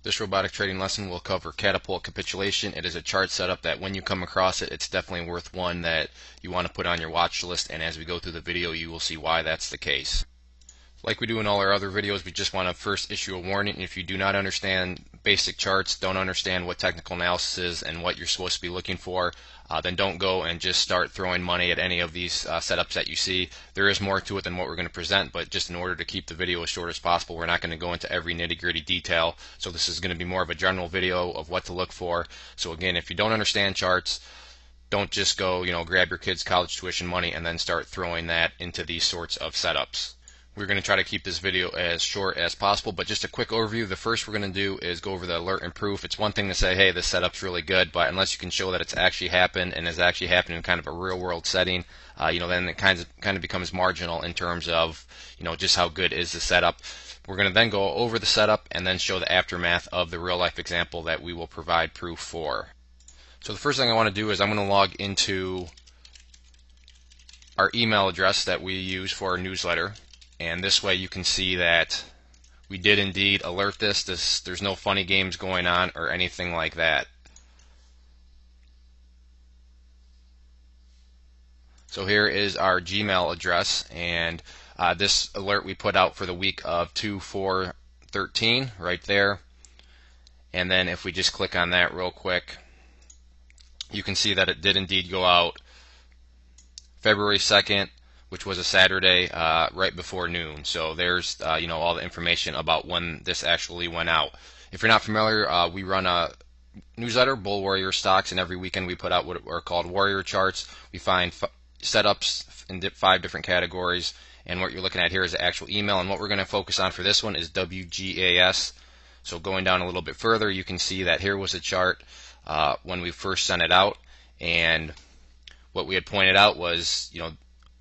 This robotic trading lesson will cover catapult capitulation. It is a chart setup that when you come across it, it's definitely worth one that you want to put on your watch list, and as we go through the video you will see why that's the case. Like we do in all our other videos, we just want to first issue a warning. If you do not understand basic charts, don't understand what technical analysis is and what you're supposed to be looking for, then don't go and just start throwing money at any of these setups that you see. There is more to it than what we're going to present, but just in order to keep the video as short as possible, we're not going to go into every nitty-gritty detail. So this is going to be more of a general video of what to look for. So again, if you don't understand charts, don't just go, grab your kids' college tuition money and then start throwing that into these sorts of setups. We're going to try to keep this video as short as possible, but just a quick overview. The first we're going to do is go over the alert and proof. It's one thing to say, hey, this setup's really good, but unless you can show that it's actually happened and has actually happened in kind of a real-world setting, then it kind of becomes marginal in terms of, just how good is the setup. We're going to then go over the setup and then show the aftermath of the real-life example that we will provide proof for. So the first thing I want to do is I'm going to log into our email address that we use for our newsletter. And this way you can see that we did indeed alert this. There's no funny games going on or anything like that. So here is our Gmail address, and this alert we put out for the week of 2/4/13 right there. And then if we just click on that real quick, you can see that it did indeed go out February 2nd, which was a Saturday, right before noon. So there's all the information about when this actually went out. If you're not familiar, we run a newsletter, Bull Warrior Stocks, and every weekend we put out what are called warrior charts. We find setups in 5 different categories, and what you're looking at here is the actual email. And what we're going to focus on for this one is WGAS. So going down a little bit further, you can see that here was a chart when we first sent it out, and what we had pointed out was,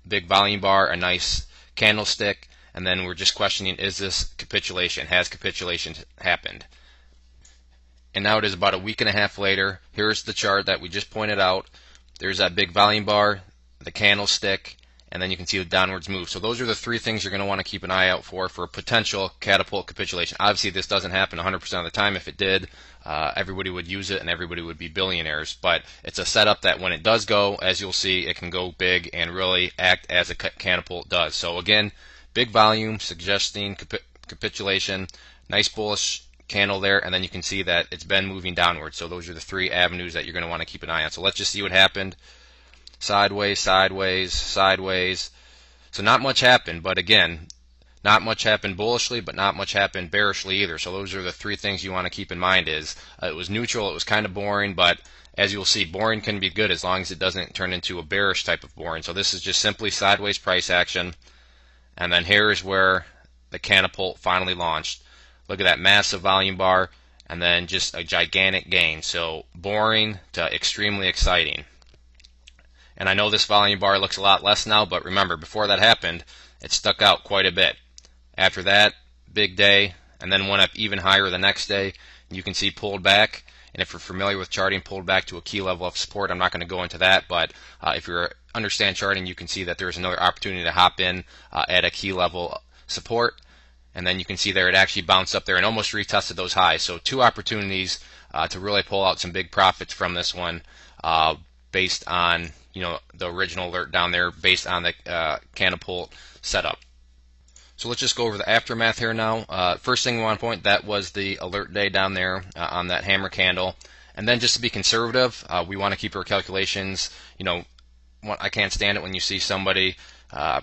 big volume bar, a nice candlestick, and then we're just questioning, is this capitulation? Has capitulation happened? And now it is about a week and a half later. Here's the chart that we just pointed out. There's that big volume bar, the candlestick, and then you can see the downwards move. So those are the 3 things you're going to want to keep an eye out for potential catapult capitulation. Obviously this doesn't happen 100% of the time. If it did, everybody would use it and everybody would be billionaires. But it's a setup that when it does go, as you'll see, it can go big and really act as a catapult does. So again, big volume suggesting capitulation, nice bullish candle there, and then you can see that it's been moving downward. So those are the 3 avenues that you're going to want to keep an eye on. So let's just see what happened. Sideways, sideways, sideways. So not much happened, but again, not much happened bullishly, but not much happened bearishly either. So those are the 3 things you want to keep in mind. Is it was neutral, it was kind of boring, but as you'll see, boring can be good as long as it doesn't turn into a bearish type of boring. So this is just simply sideways price action, and then here is where the catapult finally launched. Look at that massive volume bar, and then just a gigantic gain. So boring to extremely exciting. And I know this volume bar looks a lot less now, but remember, before that happened, it stuck out quite a bit. After that, big day, and then went up even higher the next day. You can see pulled back, and if you're familiar with charting, pulled back to a key level of support. I'm not going to go into that, but if you understand charting, you can see that there's another opportunity to hop in at a key level support, and then you can see there it actually bounced up there and almost retested those highs. So 2 opportunities to really pull out some big profits from this one, based on the original alert down there, based on the catapult setup. So let's just go over the aftermath here now. First thing we want to point, that was the alert day down there on that hammer candle. And then just to be conservative, we want to keep our calculations, I can't stand it when you see somebody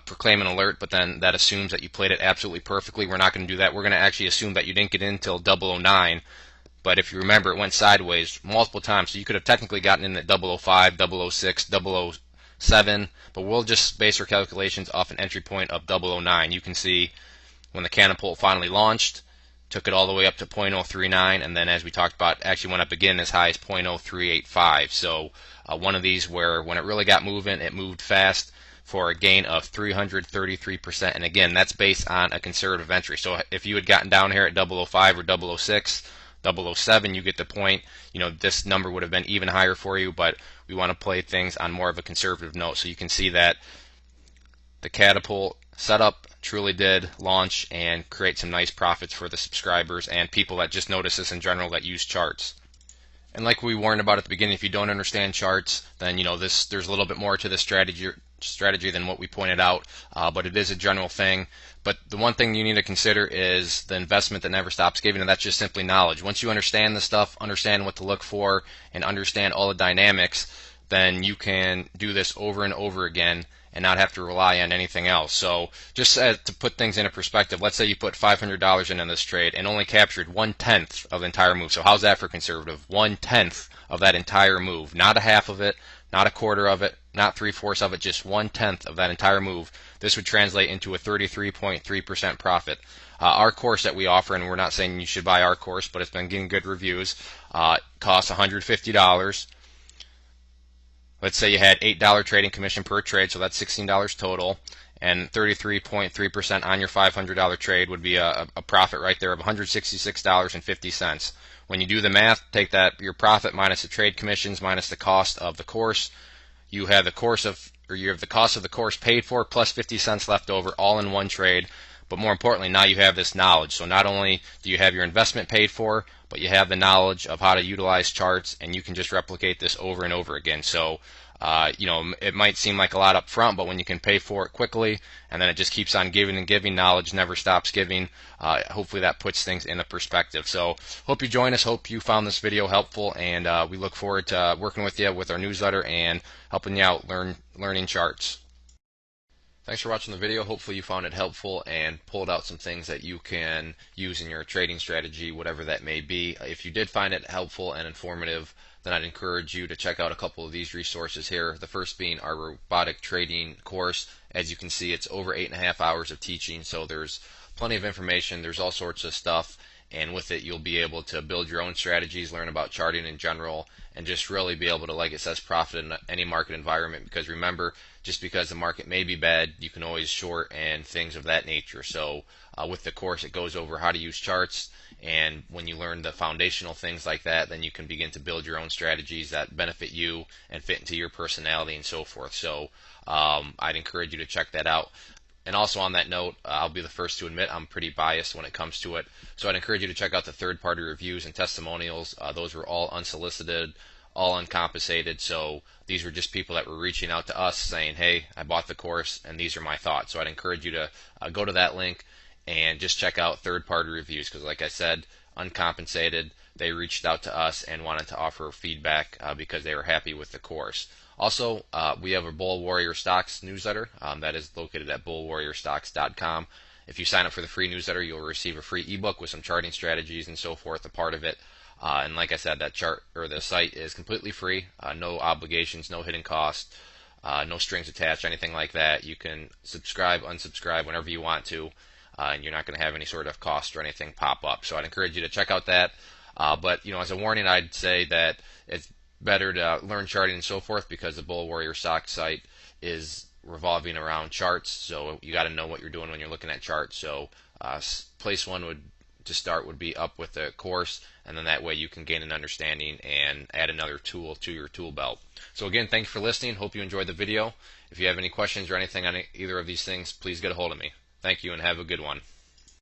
proclaim an alert, but then that assumes that you played it absolutely perfectly. We're not going to do that. We're going to actually assume that you didn't get in until 009. But if you remember, it went sideways multiple times, so you could have technically gotten in at 005, 006, 007, but we'll just base our calculations off an entry point of 009. You can see when the catapult finally launched, took it all the way up to 0.039, and then as we talked about, actually went up again as high as 0.0385. So one of these where when it really got moving, it moved fast for a gain of 333%. And again, that's based on a conservative entry. So if you had gotten down here at 005 or 006, 007, you get the point. This number would have been even higher for you, but we want to play things on more of a conservative note. So you can see that the Catapult setup truly did launch and create some nice profits for the subscribers and people that just notice this in general that use charts. And like we warned about at the beginning, if you don't understand charts, then there's a little bit more to this strategy than what we pointed out, but it is a general thing. But the one thing you need to consider is the investment that never stops giving, and that's just simply knowledge. Once you understand the stuff, understand what to look for, and understand all the dynamics, then you can do this over and over again and not have to rely on anything else. So just to put things into perspective, let's say you put $500 in this trade and only captured 1/10 of the entire move. So how's that for conservative? 1/10 of that entire move, not a half of it, not a quarter of it, not 3/4 of it, just 1/10 of that entire move. This would translate into a 33.3% profit. Our course that we offer, and we're not saying you should buy our course, but it's been getting good reviews, costs $150. Let's say you had $8 trading commission per trade, so that's $16 total, and 33.3% on your $500 trade would be a profit right there of $166.50. When you do the math, take that your profit minus the trade commissions minus the cost of the course. You have the cost of the course paid for plus 50 cents left over, all in one trade. But more importantly, now you have this knowledge. So not only do you have your investment paid for, but you have the knowledge of how to utilize charts, and you can just replicate this over and over again. So it might seem like a lot up front, but when you can pay for it quickly, and then it just keeps on giving and giving, knowledge never stops giving. Hopefully that puts things into perspective. So hope you join us. Hope you found this video helpful, and we look forward to working with you with our newsletter and helping you out learning charts. Thanks for watching the video. Hopefully you found it helpful and pulled out some things that you can use in your trading strategy, whatever that may be. If you did find it helpful and informative, then I'd encourage you to check out a couple of these resources here. The first being our robotic trading course. As you can see, it's over 8.5 hours of teaching, so there's plenty of information. There's all sorts of stuff, and with it you'll be able to build your own strategies, learn about charting in general, and just really be able to, like it says, profit in any market environment. Because remember, just because the market may be bad, you can always short and things of that nature. So with the course, it goes over how to use charts, and when you learn the foundational things like that, then you can begin to build your own strategies that benefit you and fit into your personality and so forth. So I'd encourage you to check that out. And also on that note, I'll be the first to admit I'm pretty biased when it comes to it. So I'd encourage you to check out the third-party reviews and testimonials. Those were all unsolicited, all uncompensated. So these were just people that were reaching out to us saying, hey, I bought the course and these are my thoughts. So I'd encourage you to go to that link and just check out third-party reviews, because like I said, uncompensated, they reached out to us and wanted to offer feedback because they were happy with the course. Also, we have a Bull Warrior Stocks newsletter that is located at bullwarriorstocks.com. If you sign up for the free newsletter, you'll receive a free ebook with some charting strategies and so forth, a part of it. And like I said, that chart or the site is completely free, no obligations, no hidden cost, no strings attached, anything like that. You can subscribe, unsubscribe whenever you want to, and you're not going to have any sort of cost or anything pop up. So I'd encourage you to check out that. But as a warning, I'd say that it's better to learn charting and so forth, because the Bull Warrior Stock site is revolving around charts. So you got to know what you're doing when you're looking at charts. So place one to start would be up with the course, and then that way you can gain an understanding and add another tool to your tool belt. So again, thank you for listening. Hope you enjoyed the video. If you have any questions or anything on either of these things, please get a hold of me. Thank you and have a good one.